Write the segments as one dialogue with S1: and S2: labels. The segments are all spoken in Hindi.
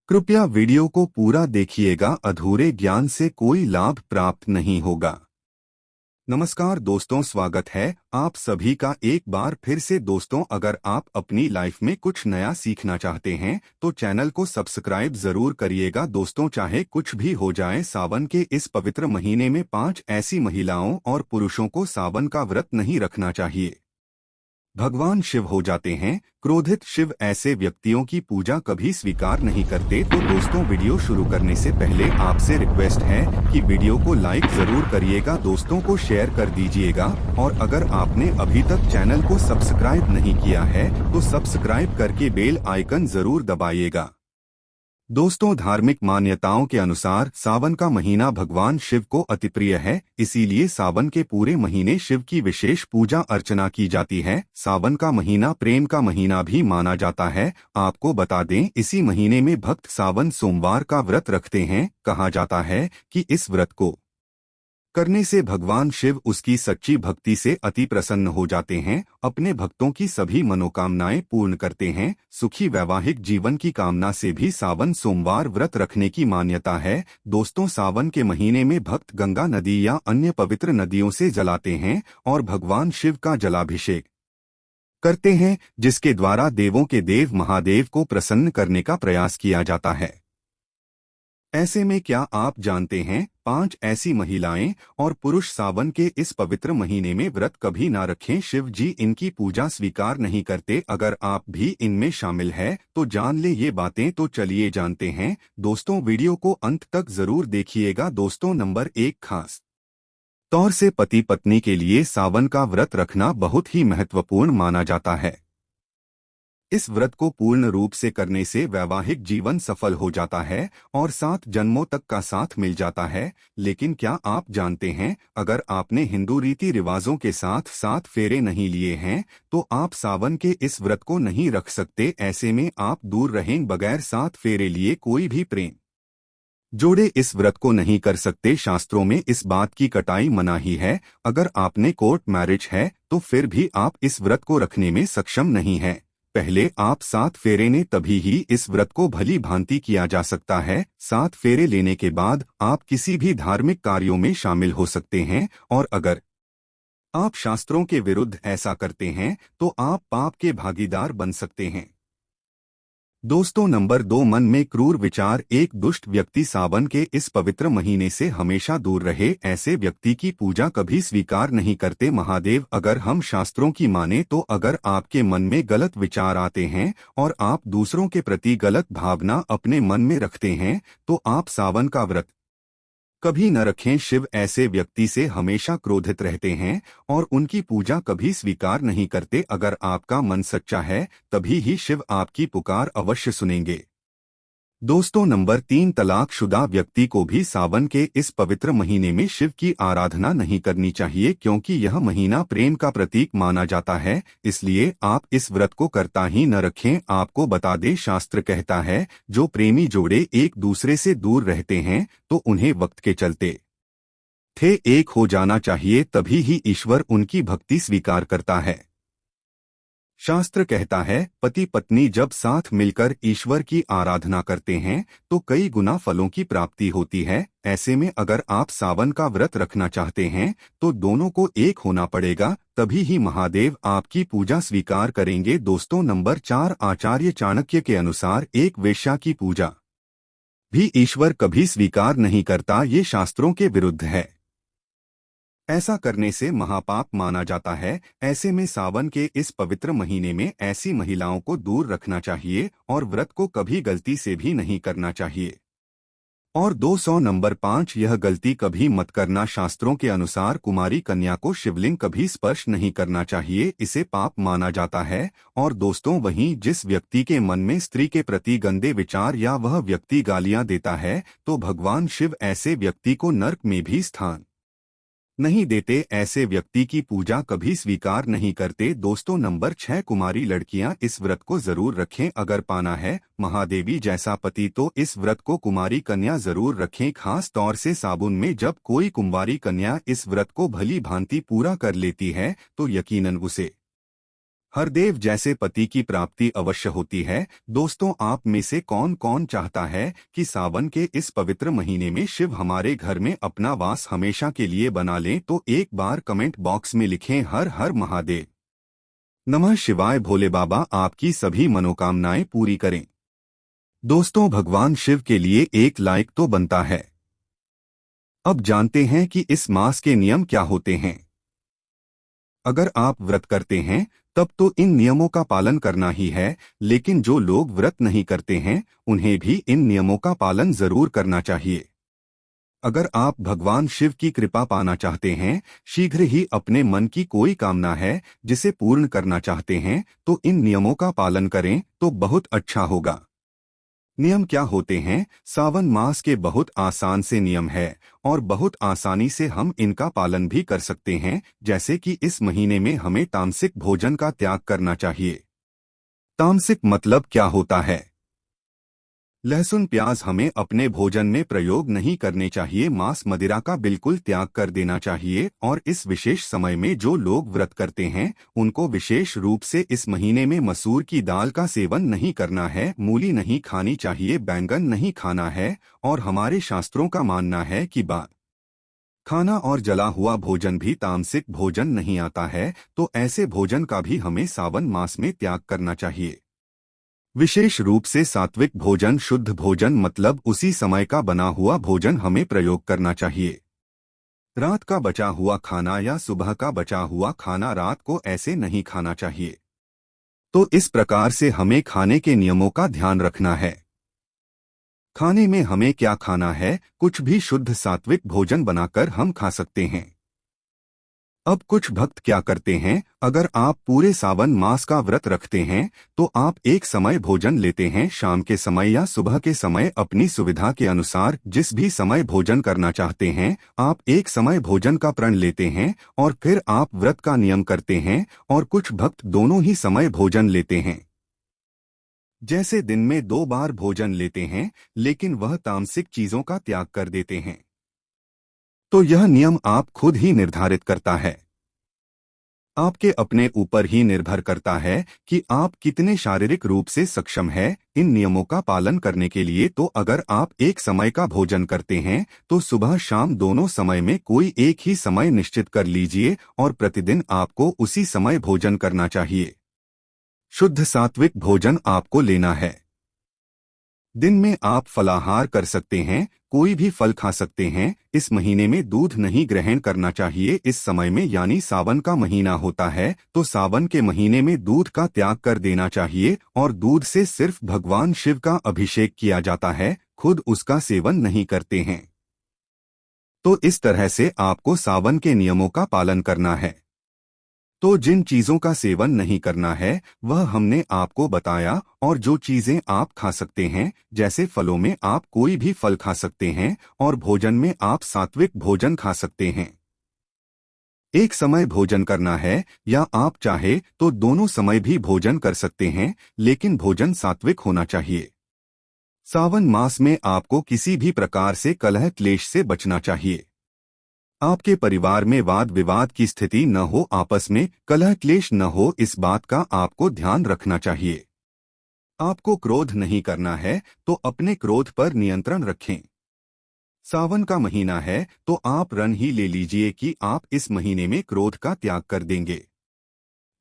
S1: कृपया वीडियो को पूरा देखिएगा, अधूरे ज्ञान से कोई लाभ प्राप्त नहीं होगा। नमस्कार दोस्तों, स्वागत है आप सभी का एक बार फिर से। दोस्तों, अगर आप अपनी लाइफ में कुछ नया सीखना चाहते हैं तो चैनल को सब्सक्राइब जरूर करिएगा। दोस्तों, चाहे कुछ भी हो जाए, सावन के इस पवित्र महीने में 5 ऐसी महिलाओं और पुरुषों को सावन का व्रत नहीं रखना चाहिए। भगवान शिव हो जाते हैं क्रोधित। शिव ऐसे व्यक्तियों की पूजा कभी स्वीकार नहीं करते। तो दोस्तों, वीडियो शुरू करने से पहले आपसे रिक्वेस्ट है कि वीडियो को लाइक जरूर करिएगा, दोस्तों को शेयर कर दीजिएगा और अगर आपने अभी तक चैनल को सब्सक्राइब नहीं किया है तो सब्सक्राइब करके बेल आइकन जरूर दबाइएगा। दोस्तों, धार्मिक मान्यताओं के अनुसार सावन का महीना भगवान शिव को अति प्रिय है, इसीलिए सावन के पूरे महीने शिव की विशेष पूजा अर्चना की जाती है। सावन का महीना प्रेम का महीना भी माना जाता है। आपको बता दें, इसी महीने में भक्त सावन सोमवार का व्रत रखते हैं। कहा जाता है कि इस व्रत को करने से भगवान शिव उसकी सच्ची भक्ति से अति प्रसन्न हो जाते हैं, अपने भक्तों की सभी मनोकामनाएं पूर्ण करते हैं। सुखी वैवाहिक जीवन की कामना से भी सावन सोमवार व्रत रखने की मान्यता है। दोस्तों, सावन के महीने में भक्त गंगा नदी या अन्य पवित्र नदियों से जलाते हैं और भगवान शिव का जलाभिषेक करते हैं, जिसके द्वारा देवों के देव महादेव को प्रसन्न करने का प्रयास किया जाता है। ऐसे में क्या आप जानते हैं, 5 ऐसी महिलाएं और पुरुष सावन के इस पवित्र महीने में व्रत कभी ना रखें। शिव जी इनकी पूजा स्वीकार नहीं करते। अगर आप भी इनमें शामिल है तो जान ले ये बातें। तो चलिए जानते हैं। दोस्तों, वीडियो को अंत तक जरूर देखिएगा। दोस्तों, नंबर 1, खास तौर से पति पत्नी के लिए सावन का व्रत रखना बहुत ही महत्वपूर्ण माना जाता है। इस व्रत को पूर्ण रूप से करने से वैवाहिक जीवन सफल हो जाता है और 7 जन्मों तक का साथ मिल जाता है। लेकिन क्या आप जानते हैं, अगर आपने हिंदू रीति रिवाजों के साथ 7 फेरे नहीं लिए हैं तो आप सावन के इस व्रत को नहीं रख सकते। ऐसे में आप दूर रहें। बगैर 7 फेरे लिए कोई भी प्रेम जोड़े इस व्रत को नहीं कर सकते। शास्त्रों में इस बात की कटाई मनाही है। अगर आपने कोर्ट मैरिज है तो फिर भी आप इस व्रत को रखने में सक्षम नहीं है। पहले आप 7 फेरे ने तभी ही इस व्रत को भली भांति किया जा सकता है। 7 फेरे लेने के बाद आप किसी भी धार्मिक कार्यों में शामिल हो सकते हैं और अगर आप शास्त्रों के विरुद्ध ऐसा करते हैं तो आप पाप के भागीदार बन सकते हैं। दोस्तों, नंबर 2, मन में क्रूर विचार। एक दुष्ट व्यक्ति सावन के इस पवित्र महीने से हमेशा दूर रहे। ऐसे व्यक्ति की पूजा कभी स्वीकार नहीं करते महादेव। अगर हम शास्त्रों की माने तो अगर आपके मन में गलत विचार आते हैं और आप दूसरों के प्रति गलत भावना अपने मन में रखते हैं तो आप सावन का व्रत कभी न रखें। शिव ऐसे व्यक्ति से हमेशा क्रोधित रहते हैं और उनकी पूजा कभी स्वीकार नहीं करते। अगर आपका मन सच्चा है तभी ही शिव आपकी पुकार अवश्य सुनेंगे। दोस्तों, नंबर 3, तलाकशुदा व्यक्ति को भी सावन के इस पवित्र महीने में शिव की आराधना नहीं करनी चाहिए, क्योंकि यह महीना प्रेम का प्रतीक माना जाता है। इसलिए आप इस व्रत को करता ही न रखें। आपको बता दें, शास्त्र कहता है जो प्रेमी जोड़े एक दूसरे से दूर रहते हैं तो उन्हें वक्त के चलते थे एक हो जाना चाहिए, तभी ही ईश्वर उनकी भक्ति स्वीकार करता है। शास्त्र कहता है, पति पत्नी जब साथ मिलकर ईश्वर की आराधना करते हैं तो कई गुना फलों की प्राप्ति होती है। ऐसे में अगर आप सावन का व्रत रखना चाहते हैं तो दोनों को एक होना पड़ेगा, तभी ही महादेव आपकी पूजा स्वीकार करेंगे। दोस्तों, नंबर 4, आचार्य चाणक्य के अनुसार एक वेश्या की पूजा भी ईश्वर कभी स्वीकार नहीं करता। ये शास्त्रों के विरुद्ध है। ऐसा करने से महापाप माना जाता है। ऐसे में सावन के इस पवित्र महीने में ऐसी महिलाओं को दूर रखना चाहिए और व्रत को कभी गलती से भी नहीं करना चाहिए। और 200 नंबर 5, यह गलती कभी मत करना। शास्त्रों के अनुसार कुमारी कन्या को शिवलिंग कभी स्पर्श नहीं करना चाहिए, इसे पाप माना जाता है। और दोस्तों, वहीं जिस व्यक्ति के मन में स्त्री के प्रति गंदे विचार या वह व्यक्ति गालियां देता है तो भगवान शिव ऐसे व्यक्ति को नर्क में भी स्थान नहीं देते। ऐसे व्यक्ति की पूजा कभी स्वीकार नहीं करते। दोस्तों, नंबर 6, कुमारी लड़कियां इस व्रत को जरूर रखें। अगर पाना है महादेवी जैसा पति तो इस व्रत को कुमारी कन्या जरूर रखें। खास तौर से सावन में जब कोई कुंवारी कन्या इस व्रत को भली भांति पूरा कर लेती है तो यकीनन उसे हरदेव जैसे पति की प्राप्ति अवश्य होती है। दोस्तों, आप में से कौन कौन चाहता है कि सावन के इस पवित्र महीने में शिव हमारे घर में अपना वास हमेशा के लिए बना लें? तो एक बार कमेंट बॉक्स में लिखें हर हर महादेव। नमः शिवाय। भोले बाबा आपकी सभी मनोकामनाएं पूरी करें। दोस्तों, भगवान शिव के लिए एक लाइक तो बनता है। अब जानते हैं कि इस मास के नियम क्या होते हैं। अगर आप व्रत करते हैं तब तो इन नियमों का पालन करना ही है, लेकिन जो लोग व्रत नहीं करते हैं उन्हें भी इन नियमों का पालन जरूर करना चाहिए। अगर आप भगवान शिव की कृपा पाना चाहते हैं, शीघ्र ही अपने मन की कोई कामना है जिसे पूर्ण करना चाहते हैं, तो इन नियमों का पालन करें तो बहुत अच्छा होगा। नियम क्या होते हैं? सावन मास के बहुत आसान से नियम है और बहुत आसानी से हम इनका पालन भी कर सकते हैं। जैसे कि इस महीने में हमें तामसिक भोजन का त्याग करना चाहिए। तामसिक मतलब क्या होता है? लहसुन प्याज हमें अपने भोजन में प्रयोग नहीं करने चाहिए। मांस मदिरा का बिल्कुल त्याग कर देना चाहिए। और इस विशेष समय में जो लोग व्रत करते हैं उनको विशेष रूप से इस महीने में मसूर की दाल का सेवन नहीं करना है, मूली नहीं खानी चाहिए, बैंगन नहीं खाना है। और हमारे शास्त्रों का मानना है कि खाना और जला हुआ भोजन भी तामसिक भोजन नहीं आता है, तो ऐसे भोजन का भी हमें सावन मास में त्याग करना चाहिए। विशेष रूप से सात्विक भोजन, शुद्ध भोजन मतलब उसी समय का बना हुआ भोजन हमें प्रयोग करना चाहिए। रात का बचा हुआ खाना या सुबह का बचा हुआ खाना रात को ऐसे नहीं खाना चाहिए। तो इस प्रकार से हमें खाने के नियमों का ध्यान रखना है। खाने में हमें क्या खाना है? कुछ भी शुद्ध सात्विक भोजन बनाकर हम खा सकते हैं। अब कुछ भक्त क्या करते हैं? अगर आप पूरे सावन मास का व्रत रखते हैं तो आप एक समय भोजन लेते हैं, शाम के समय या सुबह के समय, अपनी सुविधा के अनुसार जिस भी समय भोजन करना चाहते हैं आप एक समय भोजन का प्रण लेते हैं और फिर आप व्रत का नियम करते हैं। और कुछ भक्त दोनों ही समय भोजन लेते हैं। जैसे दिन में 2 बार भोजन लेते हैं, लेकिन वह तामसिक चीजों का त्याग कर देते हैं। तो यह नियम आप खुद ही निर्धारित करता है। आपके अपने ऊपर ही निर्भर करता है कि आप कितने शारीरिक रूप से सक्षम है इन नियमों का पालन करने के लिए। तो अगर आप एक समय का भोजन करते हैं तो सुबह शाम दोनों समय में कोई एक ही समय निश्चित कर लीजिए और प्रतिदिन आपको उसी समय भोजन करना चाहिए। शुद्ध सात्विक भोजन आपको लेना है। दिन में आप फलाहार कर सकते हैं, कोई भी फल खा सकते हैं। इस महीने में दूध नहीं ग्रहण करना चाहिए। इस समय में यानी सावन का महीना होता है तो सावन के महीने में दूध का त्याग कर देना चाहिए और दूध से सिर्फ भगवान शिव का अभिषेक किया जाता है, खुद उसका सेवन नहीं करते हैं। तो इस तरह से आपको सावन के नियमों का पालन करना है। तो जिन चीजों का सेवन नहीं करना है वह हमने आपको बताया, और जो चीजें आप खा सकते हैं, जैसे फलों में आप कोई भी फल खा सकते हैं और भोजन में आप सात्विक भोजन खा सकते हैं। एक समय भोजन करना है या आप चाहे तो दोनों समय भी भोजन कर सकते हैं, लेकिन भोजन सात्विक होना चाहिए। सावन मास में आपको किसी भी प्रकार से कलह क्लेश से बचना चाहिए। आपके परिवार में वाद विवाद की स्थिति न हो, आपस में कलह क्लेश न हो, इस बात का आपको ध्यान रखना चाहिए। आपको क्रोध नहीं करना है तो अपने क्रोध पर नियंत्रण रखें। सावन का महीना है तो आप रण ही ले लीजिए कि आप इस महीने में क्रोध का त्याग कर देंगे।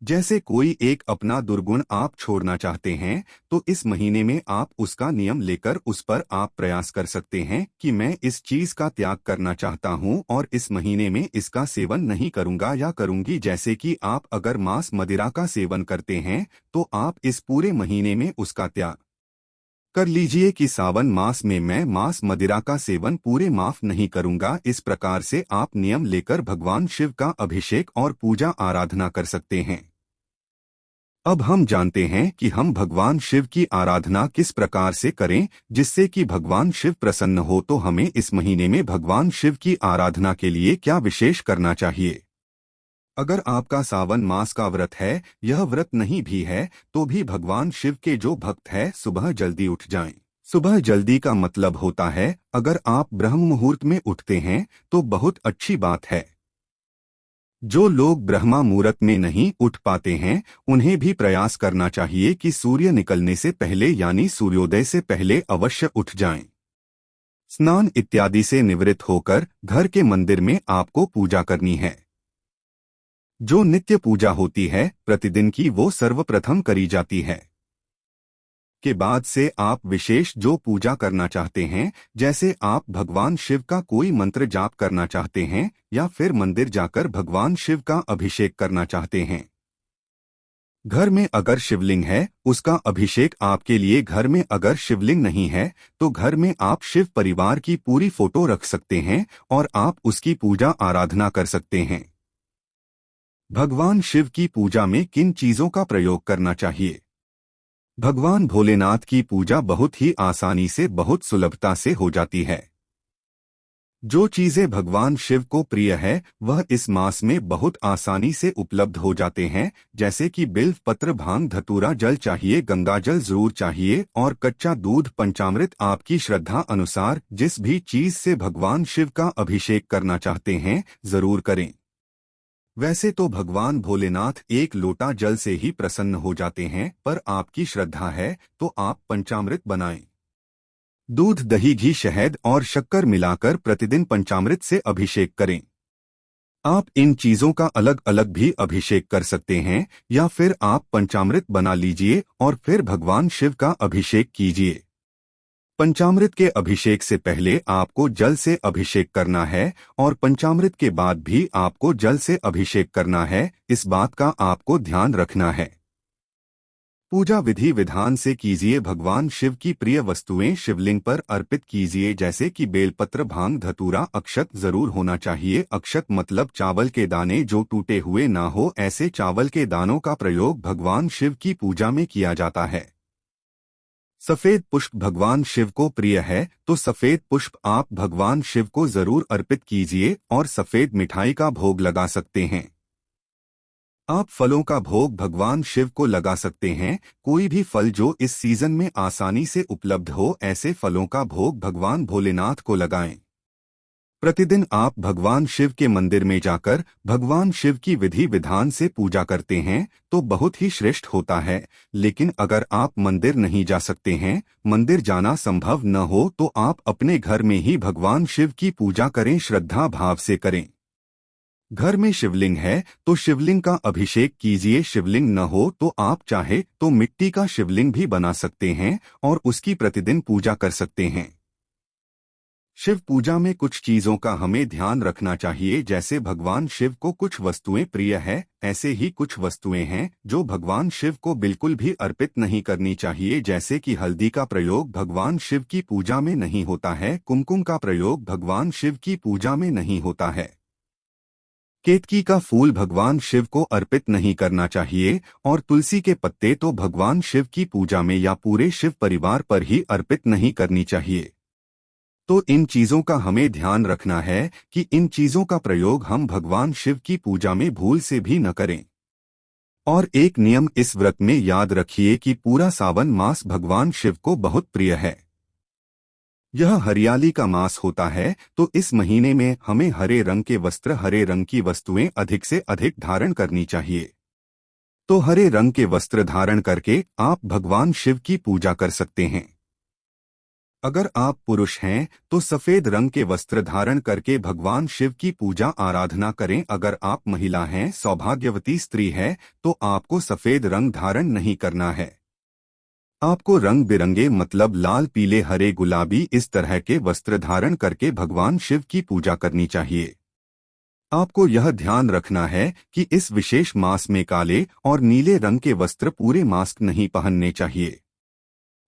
S1: जैसे कोई एक अपना दुर्गुण आप छोड़ना चाहते हैं तो इस महीने में आप उसका नियम लेकर उस पर आप प्रयास कर सकते हैं कि मैं इस चीज का त्याग करना चाहता हूं और इस महीने में इसका सेवन नहीं करूंगा या करूंगी। जैसे कि आप अगर मांस मदिरा का सेवन करते हैं तो आप इस पूरे महीने में उसका त्याग कर लीजिए कि सावन मास में मैं मांस मदिरा का सेवन पूरे माफ नहीं करूंगा। इस प्रकार से आप नियम लेकर भगवान शिव का अभिषेक और पूजा आराधना कर सकते हैं। अब हम जानते हैं कि हम भगवान शिव की आराधना किस प्रकार से करें जिससे कि भगवान शिव प्रसन्न हो। तो हमें इस महीने में भगवान शिव की आराधना के लिए क्या विशेष करना चाहिए? अगर आपका सावन मास का व्रत है, यह व्रत नहीं भी है, तो भी भगवान शिव के जो भक्त हैं सुबह जल्दी उठ जाएं। सुबह जल्दी का मतलब होता है अगर आप ब्रह्म मुहूर्त में उठते हैं तो बहुत अच्छी बात है। जो लोग ब्रह्मा मुहूर्त में नहीं उठ पाते हैं, उन्हें भी प्रयास करना चाहिए कि सूर्य निकलने से पहले यानी सूर्योदय से पहले अवश्य उठ जाएं। स्नान इत्यादि से निवृत्त होकर घर के मंदिर में आपको पूजा करनी है। जो नित्य पूजा होती है प्रतिदिन की, वो सर्वप्रथम करी जाती है। के बाद से आप विशेष जो पूजा करना चाहते हैं, जैसे आप भगवान शिव का कोई मंत्र जाप करना चाहते हैं या फिर मंदिर जाकर भगवान शिव का अभिषेक करना चाहते हैं। घर में अगर शिवलिंग है, उसका अभिषेक आपके लिए। घर में अगर शिवलिंग नहीं है तो घर में आप शिव परिवार की पूरी फोटो रख सकते हैं और आप उसकी पूजा आराधना कर सकते हैं। भगवान शिव की पूजा में किन चीजों का प्रयोग करना चाहिए? भगवान भोलेनाथ की पूजा बहुत ही आसानी से, बहुत सुलभता से हो जाती है। जो चीजें भगवान शिव को प्रिय है वह इस मास में बहुत आसानी से उपलब्ध हो जाते हैं, जैसे कि बिल्व पत्र, भांग, धतूरा, जल चाहिए, गंगा जल जरूर चाहिए और कच्चा दूध, पंचामृत। आपकी श्रद्धा अनुसार जिस भी चीज से भगवान शिव का अभिषेक करना चाहते हैं जरूर करें। वैसे तो भगवान भोलेनाथ एक लोटा जल से ही प्रसन्न हो जाते हैं, पर आपकी श्रद्धा है तो आप पंचामृत बनाएं। दूध, दही, घी, शहद और शक्कर मिलाकर प्रतिदिन पंचामृत से अभिषेक करें। आप इन चीजों का अलग अलग भी अभिषेक कर सकते हैं या फिर आप पंचामृत बना लीजिए और फिर भगवान शिव का अभिषेक कीजिए। पंचामृत के अभिषेक से पहले आपको जल से अभिषेक करना है और पंचामृत के बाद भी आपको जल से अभिषेक करना है, इस बात का आपको ध्यान रखना है। पूजा विधि विधान से कीजिए। भगवान शिव की प्रिय वस्तुएं शिवलिंग पर अर्पित कीजिए, जैसे कि बेलपत्र, भांग, धतूरा। अक्षत जरूर होना चाहिए। अक्षत मतलब चावल के दाने जो टूटे हुए ना हो, ऐसे चावल के दानों का प्रयोग भगवान शिव की पूजा में किया जाता है। सफेद पुष्प भगवान शिव को प्रिय है तो सफेद पुष्प आप भगवान शिव को जरूर अर्पित कीजिए और सफेद मिठाई का भोग लगा सकते हैं। आप फलों का भोग भगवान शिव को लगा सकते हैं। कोई भी फल जो इस सीजन में आसानी से उपलब्ध हो, ऐसे फलों का भोग भगवान भोलेनाथ को लगाएं। प्रतिदिन आप भगवान शिव के मंदिर में जाकर भगवान शिव की विधि विधान से पूजा करते हैं तो बहुत ही श्रेष्ठ होता है। लेकिन अगर आप मंदिर नहीं जा सकते हैं, मंदिर जाना संभव न हो, तो आप अपने घर में ही भगवान शिव की पूजा करें, श्रद्धा भाव से करें। घर में शिवलिंग है तो शिवलिंग का अभिषेक कीजिए। शिवलिंग न हो तो आप चाहे तो मिट्टी का शिवलिंग भी बना सकते हैं और उसकी प्रतिदिन पूजा कर सकते हैं। शिव पूजा में कुछ चीजों का हमें ध्यान रखना चाहिए। जैसे भगवान शिव को कुछ वस्तुएं प्रिय है, ऐसे ही कुछ वस्तुएं हैं जो भगवान शिव को बिल्कुल भी अर्पित नहीं करनी चाहिए। जैसे कि हल्दी का प्रयोग भगवान शिव की पूजा में नहीं होता है, कुमकुम का प्रयोग भगवान शिव की पूजा में नहीं होता है, केतकी का फूल भगवान शिव को अर्पित नहीं करना चाहिए और तुलसी के पत्ते तो भगवान शिव की पूजा में या पूरे शिव परिवार पर ही अर्पित नहीं करनी चाहिए। तो इन चीजों का हमें ध्यान रखना है कि इन चीजों का प्रयोग हम भगवान शिव की पूजा में भूल से भी न करें। और एक नियम इस व्रत में याद रखिए कि पूरा सावन मास भगवान शिव को बहुत प्रिय है। यह हरियाली का मास होता है, तो इस महीने में हमें हरे रंग के वस्त्र, हरे रंग की वस्तुएं अधिक से अधिक धारण करनी चाहिए। तो हरे रंग के वस्त्र धारण करके आप भगवान शिव की पूजा कर सकते हैं। अगर आप पुरुष हैं तो सफेद रंग के वस्त्र धारण करके भगवान शिव की पूजा आराधना करें। अगर आप महिला हैं, सौभाग्यवती स्त्री है, तो आपको सफेद रंग धारण नहीं करना है। आपको रंग बिरंगे मतलब लाल, पीले, हरे, गुलाबी इस तरह के वस्त्र धारण करके भगवान शिव की पूजा करनी चाहिए। आपको यह ध्यान रखना है कि इस विशेष मास में काले और नीले रंग के वस्त्र पूरे मास नहीं पहनने चाहिए।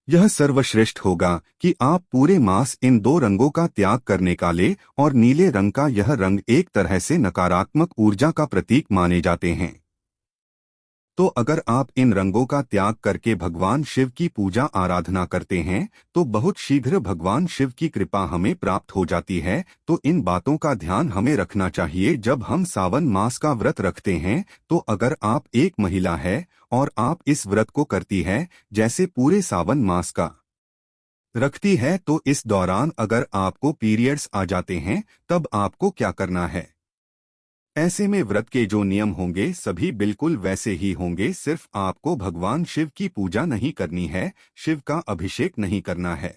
S1: यह सर्वश्रेष्ठ होगा कि आप पूरे मास इन दो रंगों का त्याग करने, काले और नीले रंग का। यह रंग एक तरह से नकारात्मक ऊर्जा का प्रतीक माने जाते हैं। तो अगर आप इन रंगों का त्याग करके भगवान शिव की पूजा आराधना करते हैं तो बहुत शीघ्र भगवान शिव की कृपा हमें प्राप्त हो जाती है। तो इन बातों का ध्यान हमें रखना चाहिए जब हम सावन मास का व्रत रखते हैं। तो अगर आप एक महिला है और आप इस व्रत को करती है, जैसे पूरे सावन मास का रखती है, तो इस दौरान अगर आपको पीरियड्स आ जाते हैं तब आपको क्या करना है? ऐसे में व्रत के जो नियम होंगे सभी बिल्कुल वैसे ही होंगे, सिर्फ आपको भगवान शिव की पूजा नहीं करनी है, शिव का अभिषेक नहीं करना है।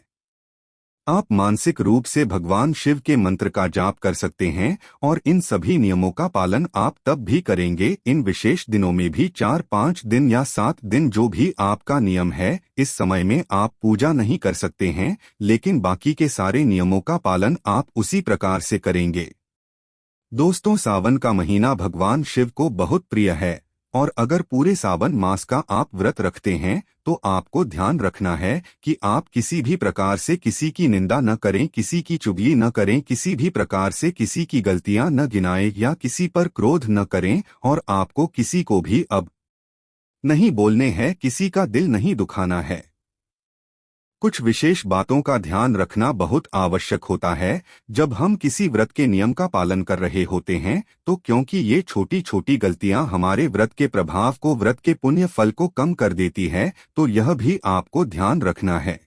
S1: आप मानसिक रूप से भगवान शिव के मंत्र का जाप कर सकते हैं और इन सभी नियमों का पालन आप तब भी करेंगे। इन विशेष दिनों में भी 4-5 दिन या 7 दिन जो भी आपका नियम है, इस समय में आप पूजा नहीं कर सकते हैं, लेकिन बाकी के सारे नियमों का पालन आप उसी प्रकार से करेंगे। दोस्तों, सावन का महीना भगवान शिव को बहुत प्रिय है और अगर पूरे सावन मास का आप व्रत रखते हैं तो आपको ध्यान रखना है कि आप किसी भी प्रकार से किसी की निंदा न करें, किसी की चुगली न करें, किसी भी प्रकार से किसी की गलतियां न गिनाएं या किसी पर क्रोध न करें, और आपको किसी को भी अब नहीं बोलने हैं, किसी का दिल नहीं दुखाना है। कुछ विशेष बातों का ध्यान रखना बहुत आवश्यक होता है जब हम किसी व्रत के नियम का पालन कर रहे होते हैं, तो क्योंकि ये छोटी छोटी गलतियां हमारे व्रत के प्रभाव को, व्रत के पुण्य फल को कम कर देती है, तो यह भी आपको ध्यान रखना है।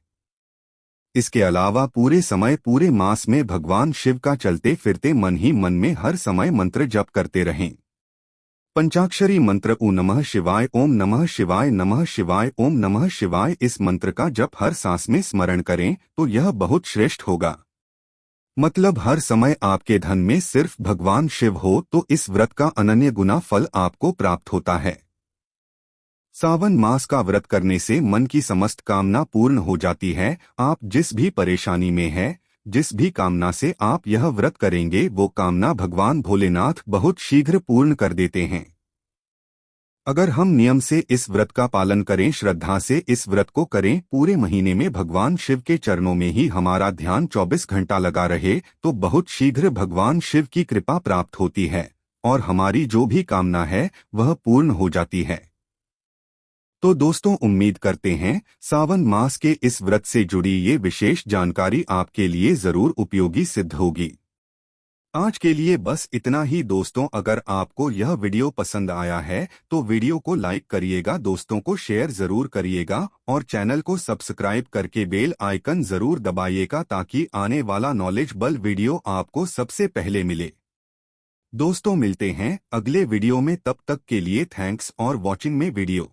S1: इसके अलावा पूरे समय, पूरे मास में भगवान शिव का चलते फिरते मन ही मन में हर समय मंत्र जप करते रहें। पंचाक्षरी मंत्र ओम नमः शिवाय, ओम नमः शिवाय, नमः शिवाय, ओम नमः शिवाय, इस मंत्र का जप हर सांस में स्मरण करें तो यह बहुत श्रेष्ठ होगा। मतलब हर समय आपके धन में सिर्फ भगवान शिव हो तो इस व्रत का अनन्य गुना फल आपको प्राप्त होता है। सावन मास का व्रत करने से मन की समस्त कामना पूर्ण हो जाती है। आप जिस भी परेशानी में है, जिस भी कामना से आप यह व्रत करेंगे, वो कामना भगवान भोलेनाथ बहुत शीघ्र पूर्ण कर देते हैं। अगर हम नियम से इस व्रत का पालन करें, श्रद्धा से इस व्रत को करें, पूरे महीने में भगवान शिव के चरणों में ही हमारा ध्यान 24 घंटा लगा रहे, तो बहुत शीघ्र भगवान शिव की कृपा प्राप्त होती है और हमारी जो भी कामना है वह पूर्ण हो जाती है। तो दोस्तों, उम्मीद करते हैं सावन मास के इस व्रत से जुड़ी ये विशेष जानकारी आपके लिए जरूर उपयोगी सिद्ध होगी। आज के लिए बस इतना ही दोस्तों। अगर आपको यह वीडियो पसंद आया है तो वीडियो को लाइक करिएगा, दोस्तों को शेयर जरूर करिएगा और चैनल को सब्सक्राइब करके बेल आइकन जरूर दबाइएगा ताकि आने वाला नॉलेजेबल वीडियो आपको सबसे पहले मिले। दोस्तों, मिलते हैं अगले वीडियो में, तब तक के लिए थैंक्स और वॉचिंग में वीडियो।